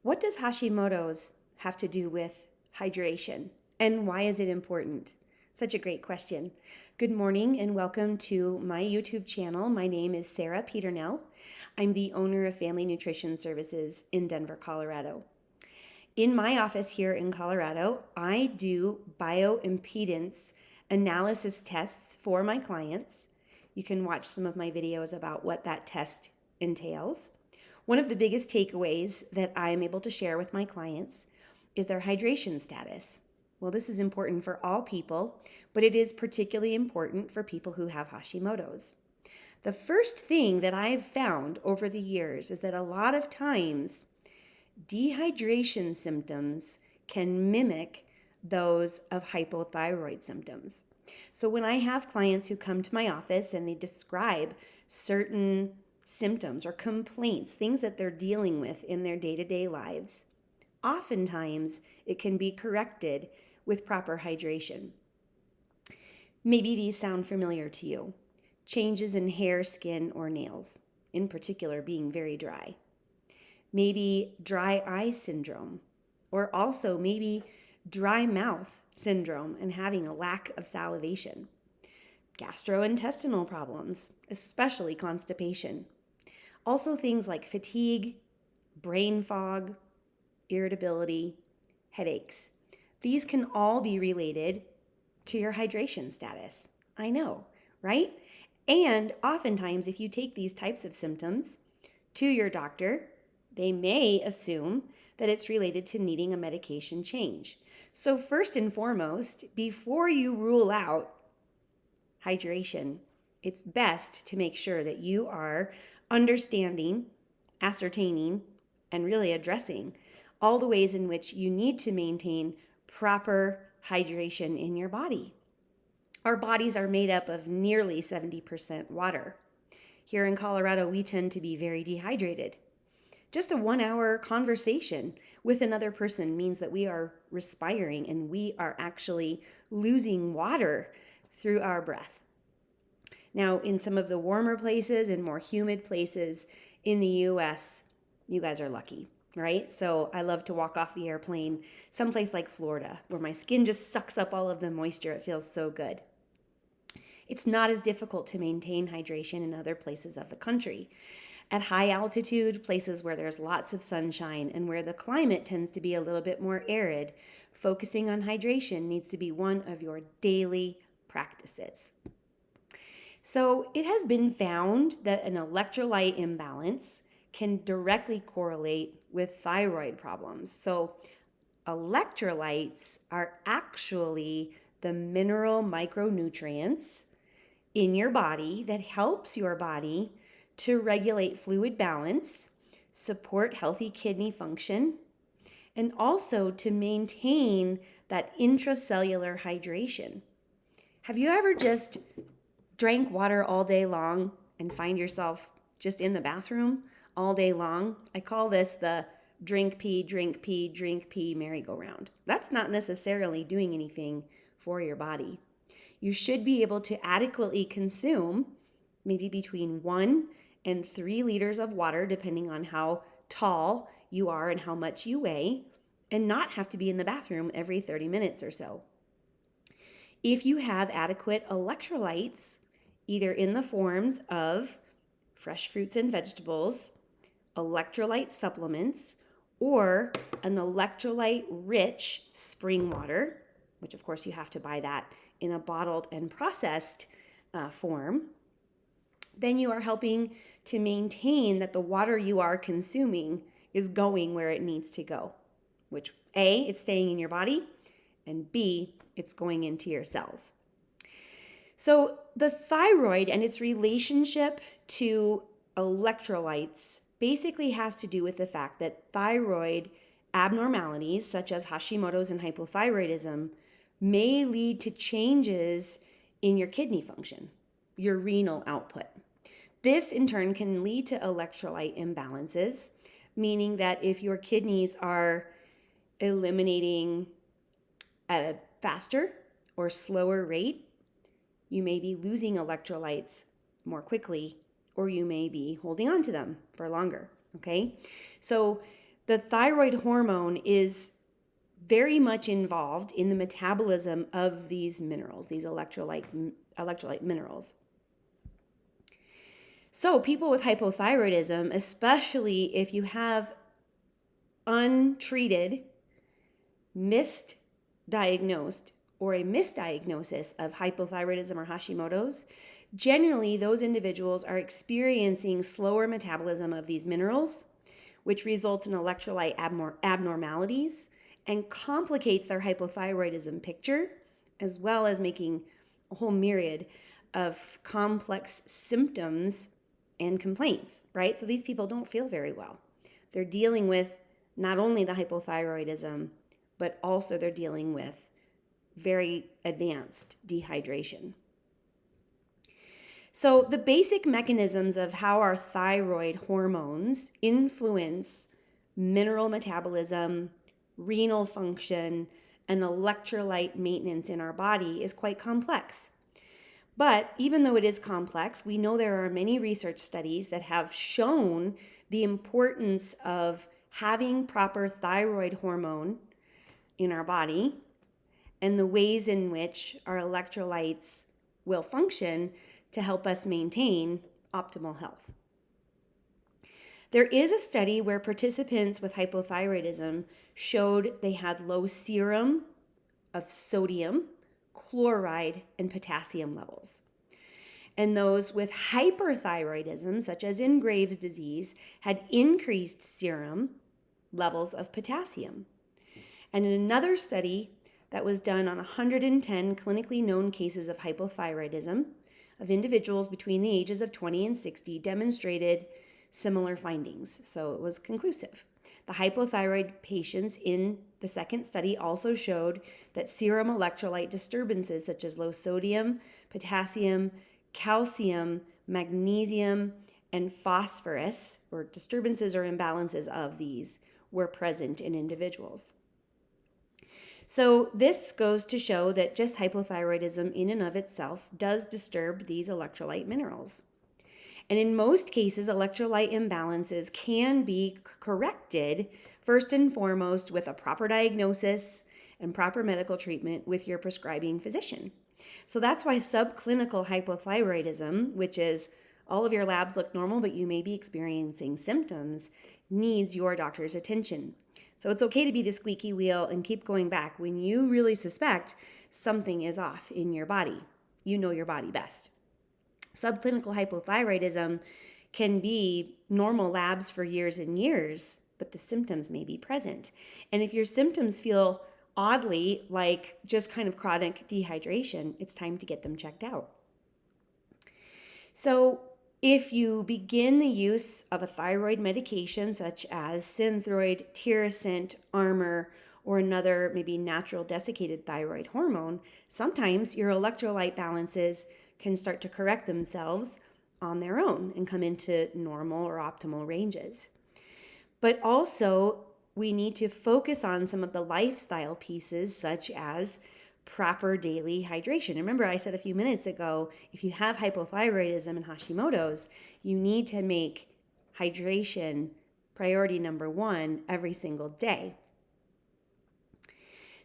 What does Hashimoto's have to do with hydration, and why is it important? Such a great question. Good morning and welcome to my YouTube channel. My name is Sarah Peternell. I'm the owner of Family Nutrition Services in Denver, Colorado. In my office here in Colorado, I do bioimpedance analysis tests for my clients. You can watch some of my videos about what that test entails. One of the biggest takeaways that I'm able to share with my clients is their hydration status. Well, this is important for all people, but it is particularly important for people who have Hashimoto's. The first thing that I've found over the years is that a lot of times dehydration symptoms can mimic those of hypothyroid symptoms. So when I have clients who come to my office and they describe certain symptoms or complaints, things that they're dealing with in their day-to-day lives, oftentimes it can be corrected with proper hydration. Maybe these sound familiar to you. Changes in hair, skin, or nails, in particular being very dry. Maybe dry eye syndrome, or also maybe dry mouth syndrome and having a lack of salivation. Gastrointestinal problems, especially constipation. Also things like fatigue, brain fog, irritability, headaches. These can all be related to your hydration status. I know, right? And oftentimes, if you take these types of symptoms to your doctor, they may assume that it's related to needing a medication change. So first and foremost, before you rule out hydration, it's best to make sure that you are understanding, ascertaining, and really addressing all the ways in which you need to maintain proper hydration in your body. Our bodies are made up of nearly 70% water. Here in Colorado, we tend to be very dehydrated. Just a 1-hour conversation with another person means that we are respiring and we are actually losing water through our breath. Now, in some of the warmer places and more humid places in the US, you guys are lucky, right? So I love to walk off the airplane someplace like Florida, where my skin just sucks up all of the moisture. It feels so good. It's not as difficult to maintain hydration in other places of the country. At high altitude, places where there's lots of sunshine and where the climate tends to be a little bit more arid, focusing on hydration needs to be one of your daily practices. So it has been found that an electrolyte imbalance can directly correlate with thyroid problems. So electrolytes are actually the mineral micronutrients in your body that helps your body to regulate fluid balance, support healthy kidney function, and also to maintain that intracellular hydration. Have you ever just drank water all day long and find yourself just in the bathroom all day long? I call this the drink, pee, drink, pee, drink, pee merry-go-round. That's not necessarily doing anything for your body. You should be able to adequately consume maybe between 1 and 3 liters of water, depending on how tall you are and how much you weigh, and not have to be in the bathroom every 30 minutes or so. If you have adequate electrolytes, either in the forms of fresh fruits and vegetables, electrolyte supplements, or an electrolyte-rich spring water, which of course you have to buy that in a bottled and processed form, then you are helping to maintain that the water you are consuming is going where it needs to go, which A, it's staying in your body, and B, it's going into your cells. So the thyroid and its relationship to electrolytes basically has to do with the fact that thyroid abnormalities, such as Hashimoto's and hypothyroidism, may lead to changes in your kidney function, your renal output. This in turn can lead to electrolyte imbalances, meaning that if your kidneys are eliminating at a faster or slower rate, you may be losing electrolytes more quickly, or you may be holding on to them for longer, okay? So The thyroid hormone is very much involved in the metabolism of these minerals, these electrolyte minerals. So people with hypothyroidism, especially if you have untreated, misdiagnosed, or a misdiagnosis of hypothyroidism or Hashimoto's, generally those individuals are experiencing slower metabolism of these minerals, which results in electrolyte abnormalities and complicates their hypothyroidism picture, as well as making a whole myriad of complex symptoms and complaints, right? So these people don't feel very well. They're dealing with not only the hypothyroidism, but also they're dealing with very advanced dehydration. So the basic mechanisms of how our thyroid hormones influence mineral metabolism, renal function, and electrolyte maintenance in our body is quite complex. But even though it is complex, we know there are many research studies that have shown the importance of having proper thyroid hormone in our body and the ways in which our electrolytes will function to help us maintain optimal health. There is a study where participants with hypothyroidism showed they had low serum of sodium, chloride, and potassium levels. And those with hyperthyroidism, such as in Graves' disease, had increased serum levels of potassium. And in another study that was done on 110 clinically known cases of hypothyroidism of individuals between the ages of 20 and 60 demonstrated similar findings. So it was conclusive. The hypothyroid patients in the second study also showed that serum electrolyte disturbances such as low sodium, potassium, calcium, magnesium, and phosphorus, or disturbances or imbalances of these, were present in individuals. So this goes to show that just hypothyroidism in and of itself does disturb these electrolyte minerals. And in most cases, electrolyte imbalances can be corrected first and foremost with a proper diagnosis and proper medical treatment with your prescribing physician. So that's why subclinical hypothyroidism, which is all of your labs look normal, but you may be experiencing symptoms, needs your doctor's attention. So it's okay to be the squeaky wheel and keep going back when you really suspect something is off in your body. You know your body best. Subclinical hypothyroidism can be normal labs for years and years, but the symptoms may be present. And if your symptoms feel oddly like just kind of chronic dehydration, it's time to get them checked out. So if you begin the use of a thyroid medication such as Synthroid, Tirosint, Armour, or another maybe natural desiccated thyroid hormone, sometimes your electrolyte balances can start to correct themselves on their own and come into normal or optimal ranges. But also, we need to focus on some of the lifestyle pieces such as proper daily hydration. Remember, I said a few minutes ago, if you have hypothyroidism and Hashimoto's, you need to make hydration priority number one every single day.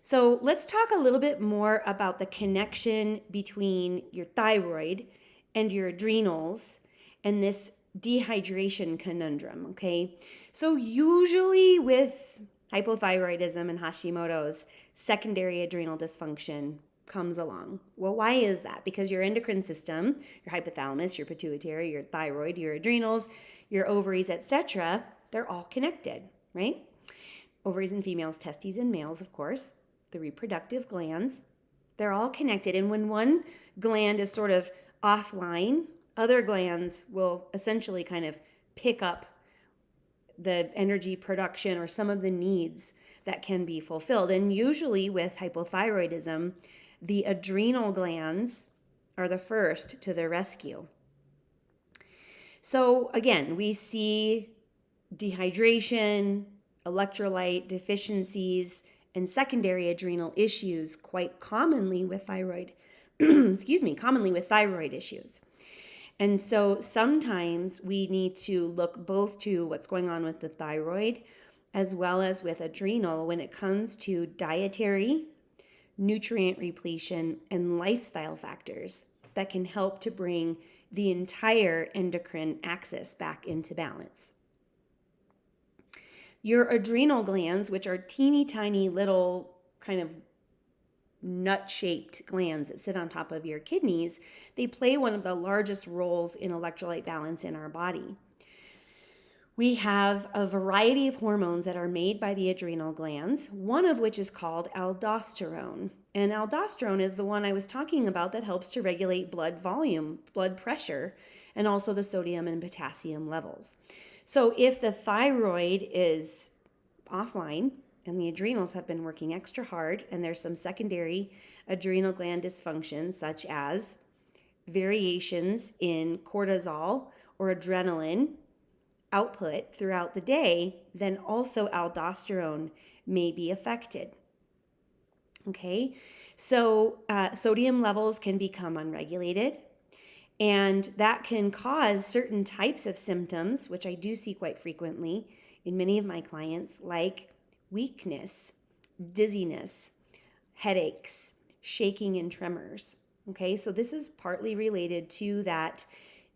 So let's talk a little bit more about the connection between your thyroid and your adrenals and this dehydration conundrum, okay? So usually with hypothyroidism and Hashimoto's, secondary adrenal dysfunction comes along. Well, why is that? Because your endocrine system, your hypothalamus, your pituitary, your thyroid, your adrenals, your ovaries, etc., they're all connected, right? Ovaries in females, testes in males, of course, the reproductive glands, they're all connected. And when one gland is sort of offline, other glands will essentially kind of pick up the energy production or some of the needs that can be fulfilled. And usually with hypothyroidism, the adrenal glands are the first to the rescue. So again, we see dehydration, electrolyte deficiencies, and secondary adrenal issues quite commonly with thyroid, commonly with thyroid issues. And so sometimes we need to look both to what's going on with the thyroid as well as with adrenal when it comes to dietary, nutrient repletion, and lifestyle factors that can help to bring the entire endocrine axis back into balance. Your adrenal glands, which are teeny tiny little kind of nut-shaped glands that sit on top of your kidneys, they play one of the largest roles in electrolyte balance in our body. We have a variety of hormones that are made by the adrenal glands, one of which is called aldosterone. And aldosterone is the one I was talking about that helps to regulate blood volume, blood pressure, and also the sodium and potassium levels. So if the thyroid is offline and the adrenals have been working extra hard and there's some secondary adrenal gland dysfunction, such as variations in cortisol or adrenaline output throughout the day, then also aldosterone may be affected. Okay, so sodium levels can become unregulated, and that can cause certain types of symptoms, which I do see quite frequently in many of my clients, like weakness, dizziness, headaches, shaking, and tremors. Okay, so this is partly related to that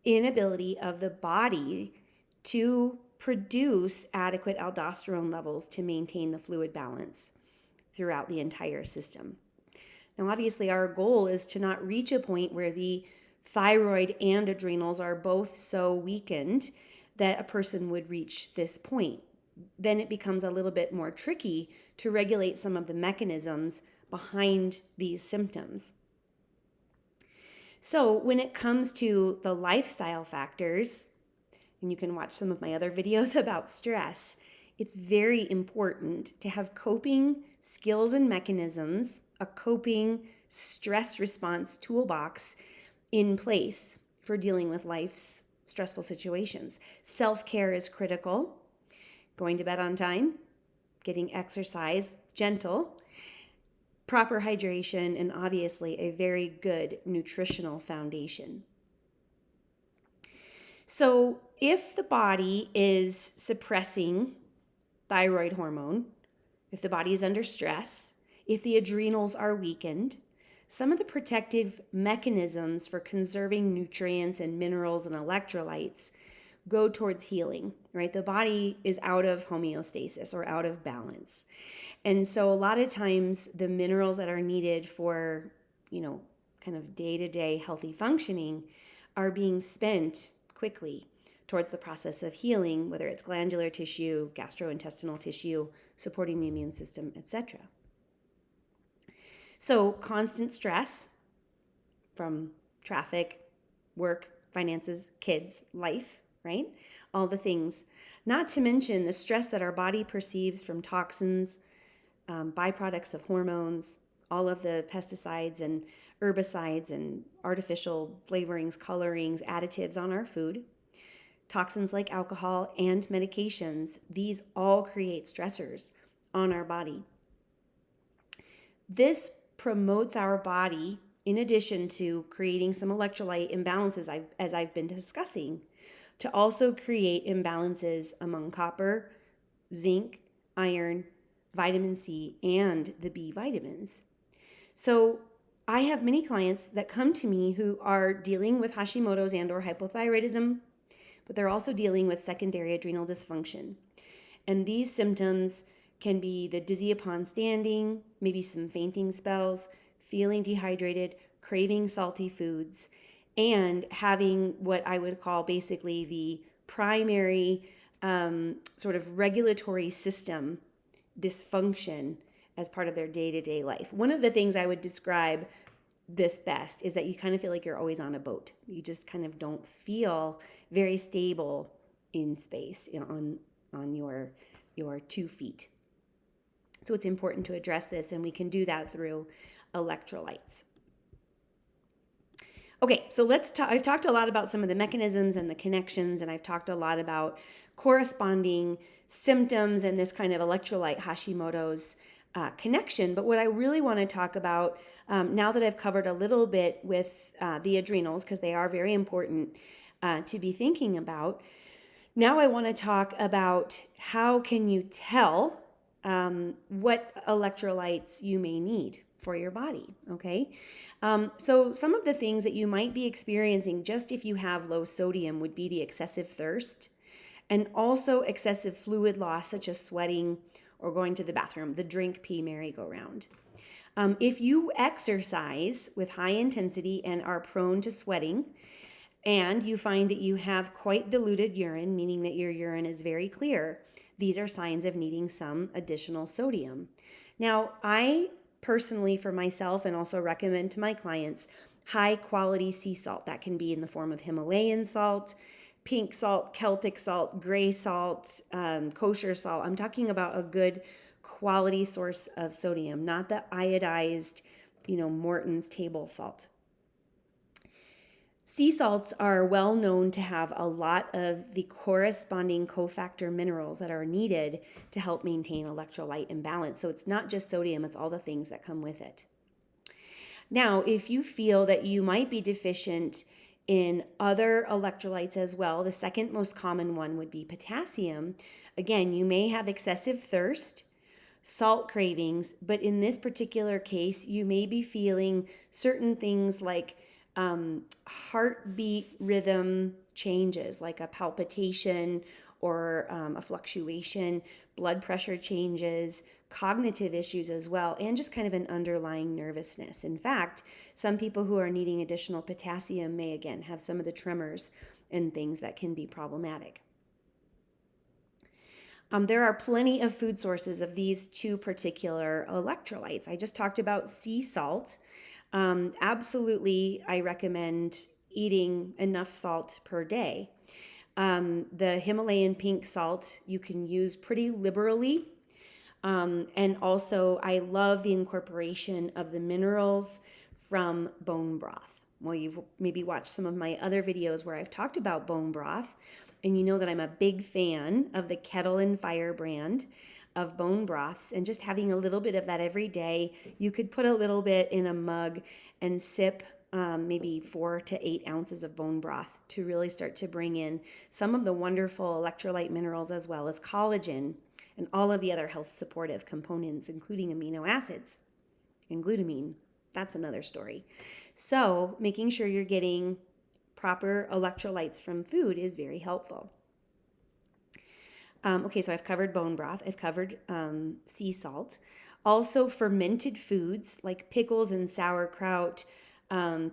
inability of the body to produce adequate aldosterone levels to maintain the fluid balance throughout the entire system. Now, obviously, our goal is to not reach a point where the thyroid and adrenals are both so weakened that a person would reach this point. Then it becomes a little bit more tricky to regulate some of the mechanisms behind these symptoms. So when it comes to the lifestyle factors, and you can watch some of my other videos about stress, it's very important to have coping skills and mechanisms, a coping stress response toolbox in place for dealing with life's stressful situations. Self-care is critical. Going to bed on time, getting exercise, gentle, proper hydration, and obviously a very good nutritional foundation. So if the body is suppressing thyroid hormone, if the body is under stress, if the adrenals are weakened, some of the protective mechanisms for conserving nutrients and minerals and electrolytes go towards healing, right? The body is out of homeostasis or out of balance. And so a lot of times the minerals that are needed for, kind of day-to-day healthy functioning are being spent quickly towards the process of healing, whether it's glandular tissue, gastrointestinal tissue, supporting the immune system, etc. So constant stress from traffic, work, finances, kids, life, right? All the things. Not to mention the stress that our body perceives from toxins, byproducts of hormones, all of the pesticides and herbicides and artificial flavorings, colorings, additives on our food, toxins like alcohol and medications. These all create stressors on our body. This promotes our body, in addition to creating some electrolyte imbalances as I've been discussing, to also create imbalances among copper, zinc, iron, vitamin C, and the B vitamins. So I have many clients that come to me who are dealing with Hashimoto's and or hypothyroidism, but they're also dealing with secondary adrenal dysfunction. And these symptoms can be the dizzy upon standing, maybe some fainting spells, feeling dehydrated, craving salty foods, and having what I would call basically the primary sort of regulatory system dysfunction as part of their day-to-day life. One of the things I would describe this best is that you kind of feel like you're always on a boat. You just kind of don't feel very stable in space, on your 2 feet. So it's important to address this, and we can do that through electrolytes. Okay, so I've talked a lot about some of the mechanisms and the connections, and I've talked a lot about corresponding symptoms and this kind of electrolyte Hashimoto's connection. But what I really want to talk about, now that I've covered a little bit with the adrenals, because they are very important to be thinking about, Now I want to talk about how can you tell what electrolytes you may need for your body, okay? So some of the things that you might be experiencing just if you have low sodium would be the excessive thirst and also excessive fluid loss, such as sweating or going to the bathroom, the drink pee merry-go-round. If you exercise with high intensity and are prone to sweating, and you find that you have quite diluted urine, meaning that your urine is very clear, these are signs of needing some additional sodium. Now, I personally, for myself, and also recommend to my clients, high quality sea salt. That can be in the form of Himalayan salt, pink salt, Celtic salt, gray salt, kosher salt. I'm talking about a good quality source of sodium, not the iodized, Morton's table salt. Sea salts are well known to have a lot of the corresponding cofactor minerals that are needed to help maintain electrolyte imbalance. So it's not just sodium, it's all the things that come with it. Now, if you feel that you might be deficient in other electrolytes as well, the second most common one would be potassium. Again, you may have excessive thirst, salt cravings, but in this particular case, you may be feeling certain things like heartbeat rhythm changes, like a palpitation or a fluctuation, blood pressure changes, cognitive issues as well, and just kind of an underlying nervousness. In fact, some people who are needing additional potassium may again have some of the tremors and things that can be problematic. There are plenty of food sources of these two particular electrolytes. I just talked about sea salt. Absolutely, I recommend eating enough salt per day. The Himalayan pink salt you can use pretty liberally. And also, I love the incorporation of the minerals from bone broth. Well, you've maybe watched some of my other videos where I've talked about bone broth, and you know that I'm a big fan of the Kettle and Fire brand of bone broths, and just having a little bit of that every day. You could put a little bit in a mug and sip maybe 4 to 8 ounces of bone broth to really start to bring in some of the wonderful electrolyte minerals as well as collagen and all of the other health supportive components, including amino acids and glutamine. That's another story. So making sure you're getting proper electrolytes from food is very helpful. Okay, so I've covered bone broth. I've covered sea salt. Also fermented foods like pickles and sauerkraut,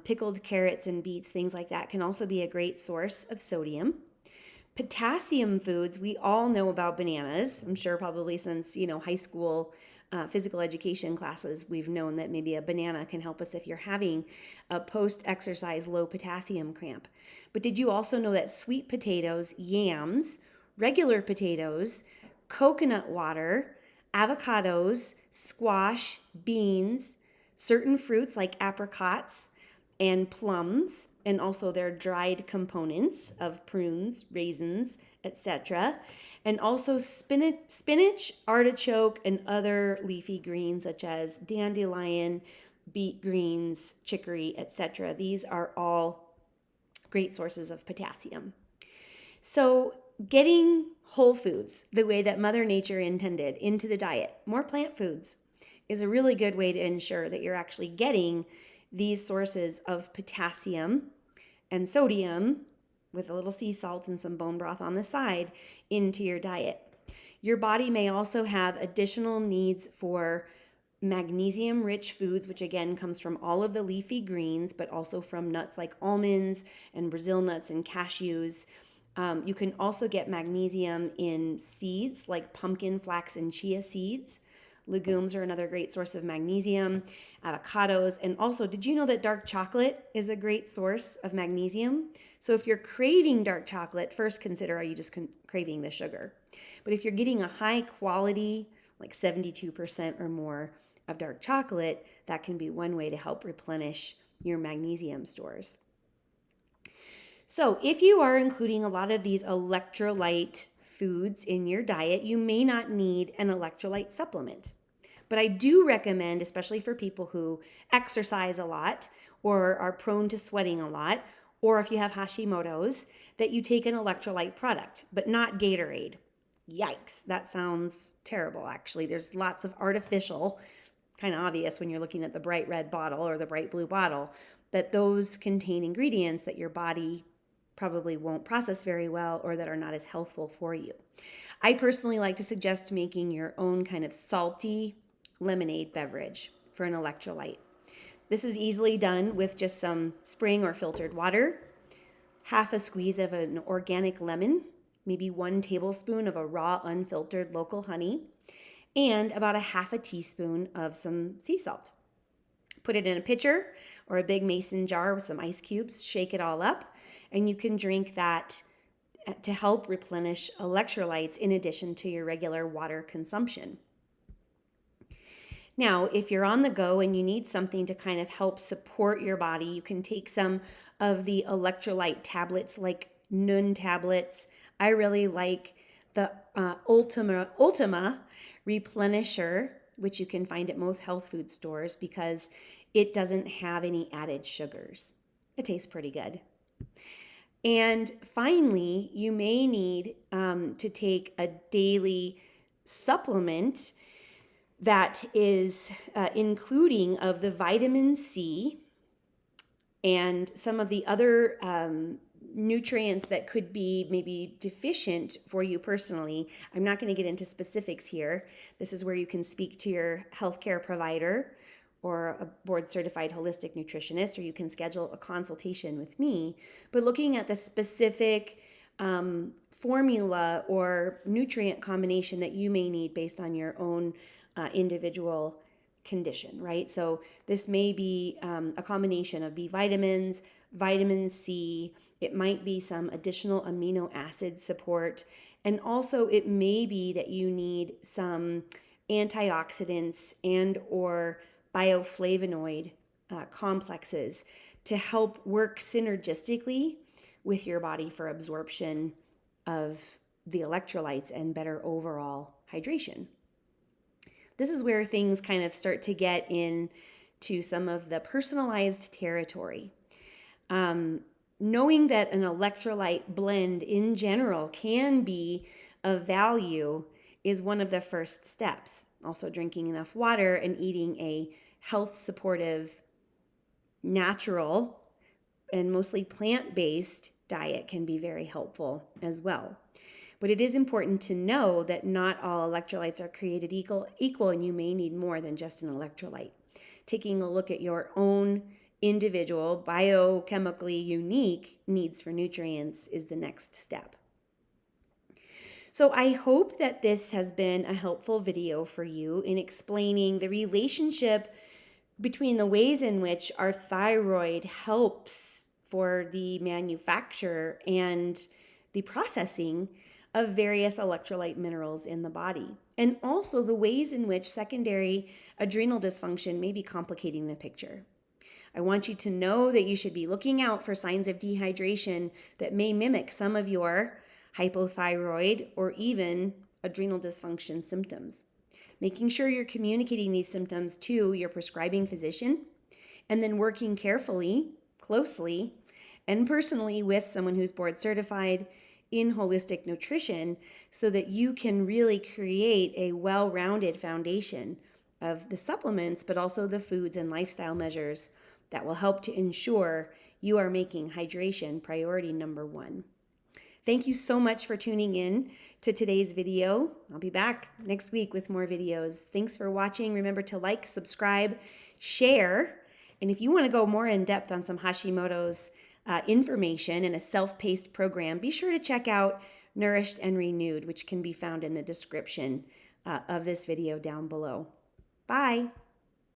pickled carrots and beets, things like that can also be a great source of sodium. Potassium foods, we all know about bananas. I'm sure probably since, high school physical education classes, we've known that maybe a banana can help us if you're having a post-exercise low potassium cramp. But did you also know that sweet potatoes, yams, regular potatoes, coconut water, avocados, squash, beans, certain fruits like apricots and plums, and also their dried components of prunes, raisins, etc., and also spinach, artichoke, and other leafy greens such as dandelion, beet greens, chicory, etc. These are all great sources of potassium. So getting whole foods the way that Mother Nature intended into the diet, more plant foods, is a really good way to ensure that you're actually getting these sources of potassium and sodium with a little sea salt and some bone broth on the side into your diet. Your body may also have additional needs for magnesium-rich foods, which again comes from all of the leafy greens, but also from nuts like almonds and Brazil nuts and cashews. You can also get magnesium in seeds like pumpkin, flax, and chia seeds. Legumes are another great source of magnesium, avocados, and also, did you know that dark chocolate is a great source of magnesium? So if you're craving dark chocolate, first consider, are you just craving the sugar? But if you're getting a high quality, like 72% or more of dark chocolate, that can be one way to help replenish your magnesium stores. So if you are including a lot of these electrolyte foods in your diet, you may not need an electrolyte supplement. But I do recommend, especially for people who exercise a lot or are prone to sweating a lot, or if you have Hashimoto's, that you take an electrolyte product, but not Gatorade. Yikes, that sounds terrible, actually. There's lots of artificial, kind of obvious when you're looking at the bright red bottle or the bright blue bottle, that those contain ingredients that your body probably won't process very well or that are not as healthful for you. I personally like to suggest making your own kind of salty lemonade beverage for an electrolyte. This is easily done with just some spring or filtered water, half a squeeze of an organic lemon, maybe 1 tablespoon of a raw, unfiltered local honey, and about a half a teaspoon of some sea salt. Put it in a pitcher or a big mason jar with some ice cubes, shake it all up, and you can drink that to help replenish electrolytes in addition to your regular water consumption. Now, if you're on the go and you need something to kind of help support your body, you can take some of the electrolyte tablets like Nun tablets. I really like the Ultima Replenisher, which you can find at most health food stores because it doesn't have any added sugars. It tastes pretty good. And finally, you may need to take a daily supplement that is including of the vitamin C and some of the other nutrients that could be maybe deficient for you personally. I'm not going to get into specifics here. This is where you can speak to your healthcare provider or a board-certified holistic nutritionist, or you can schedule a consultation with me. But looking at the specific formula or nutrient combination that you may need based on your own individual condition, right? So this may be a combination of B vitamins, vitamin C, it might be some additional amino acid support, and also it may be that you need some antioxidants and or bioflavonoid complexes to help work synergistically with your body for absorption of the electrolytes and better overall hydration. This is where things kind of start to get into some of the personalized territory. Knowing that an electrolyte blend in general can be of value is one of the first steps. Also, drinking enough water and eating a health supportive, natural, and mostly plant-based diet can be very helpful as well. But it is important to know that not all electrolytes are created equal, and you may need more than just an electrolyte. Taking a look at your own individual, biochemically unique needs for nutrients is the next step. So I hope that this has been a helpful video for you in explaining the relationship between the ways in which our thyroid helps for the manufacture and the processing of various electrolyte minerals in the body, and also the ways in which secondary adrenal dysfunction may be complicating the picture. I want you to know that you should be looking out for signs of dehydration that may mimic some of your hypothyroid or even adrenal dysfunction symptoms. Making sure you're communicating these symptoms to your prescribing physician, and then working carefully, closely, and personally with someone who's board certified in holistic nutrition so that you can really create a well-rounded foundation of the supplements, but also the foods and lifestyle measures that will help to ensure you are making hydration priority number one. Thank you so much for tuning in to today's video. I'll be back next week with more videos. Thanks for watching. Remember to like, subscribe, share, and if you want to go more in depth on some Hashimoto's information and a self-paced program, be sure to check out Nourished and Renewed, which can be found in the description of this video down below. Bye.